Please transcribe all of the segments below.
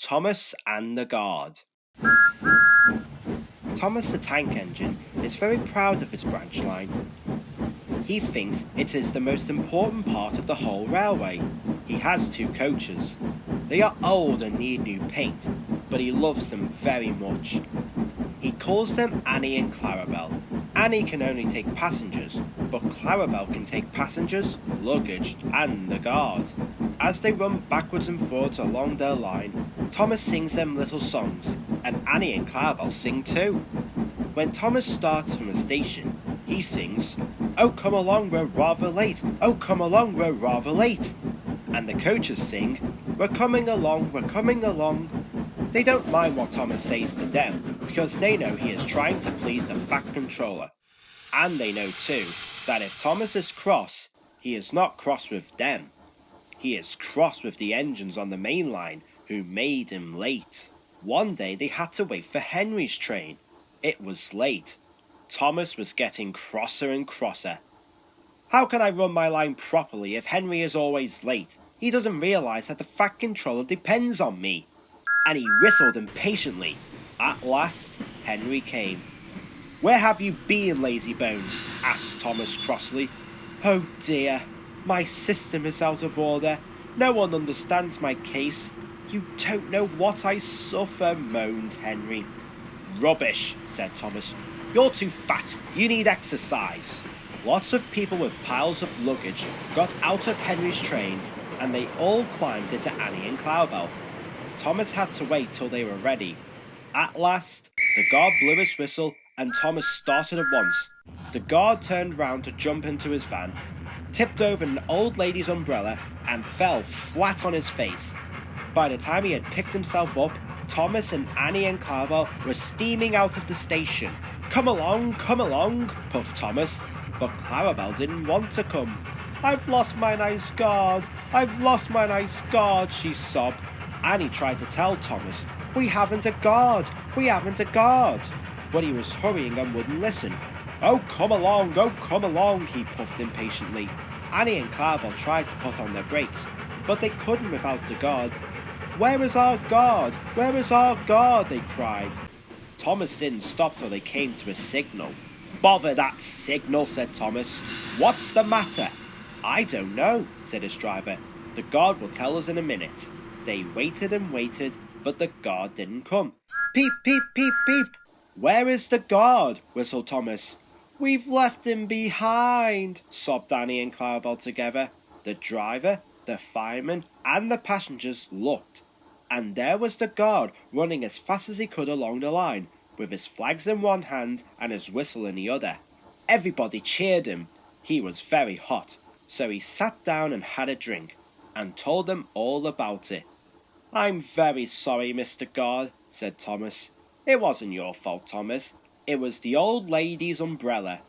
Thomas and the Guard. Thomas the Tank Engine is very proud of his branch line. He thinks it is the most important part of the whole railway. He has 2 coaches. They are old and need new paint, but he loves them very much. He calls them Annie and Clarabel. Annie can only take passengers, but Clarabel can take passengers, luggage, and the guard. As they run backwards and forwards along their line, Thomas sings them little songs, and Annie and Clarabel sing too. When Thomas starts from a station, he sings, "Oh come along, we're rather late, oh come along, we're rather late." And the coaches sing, "We're coming along, we're coming along." They don't mind what Thomas says to them, because they know he is trying to please the Fat Controller. And they know too, that if Thomas is cross, he is not cross with them. He is cross with the engines on the main line, who made him late. One day they had to wait for Henry's train. It was late. Thomas was getting crosser and crosser. "How can I run my line properly if Henry is always late? He doesn't realise that the Fat Controller depends on me." And he whistled impatiently. At last, Henry came. "Where have you been, lazy bones?" asked Thomas crossly. "Oh dear, my system is out of order. No one understands my case. You don't know what I suffer," moaned Henry. "Rubbish," said Thomas. "You're too fat. You need exercise." Lots of people with piles of luggage got out of Henry's train, and they all climbed into Annie and Clarabel. Thomas had to wait till they were ready. At last, the guard blew his whistle and Thomas started at once. The guard turned round to jump into his van, tipped over an old lady's umbrella and fell flat on his face. By the time he had picked himself up, Thomas and Annie and Clarabel were steaming out of the station. Come along, puffed Thomas, but Clarabel didn't want to come. "I've lost my nice guard, I've lost my nice guard," she sobbed. Annie tried to tell Thomas, we haven't a guard, but he was hurrying and wouldn't listen. Oh come along, he puffed impatiently. Annie and Clarabel tried to put on their brakes, but they couldn't without the guard. Where is our guard? Where is our guard? They cried. Thomas didn't stop till they came to a signal. Bother that signal, said Thomas. What's the matter? I don't know, said his driver. The guard will tell us in a minute. They waited and waited, but the guard didn't come. Peep, peep, peep, peep. Where is the guard? Whistled Thomas. We've left him behind, sobbed Annie and Clarabel together. The driver, the fireman, and the passengers looked, and there was the guard running as fast as he could along the line, with his flags in one hand and his whistle in the other. Everybody cheered him. He was very hot, so he sat down and had a drink, and told them all about it. I'm very sorry, Mr. Guard, said Thomas. It wasn't your fault, Thomas. It was the old lady's umbrella.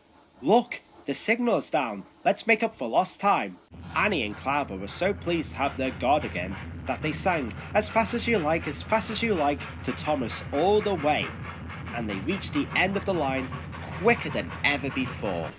Look, the signal is down. Let's make up for lost time. Annie and Clarabel were so pleased to have their guard again that they sang as fast as you like, to Thomas all the way. And they reached the end of the line quicker than ever before.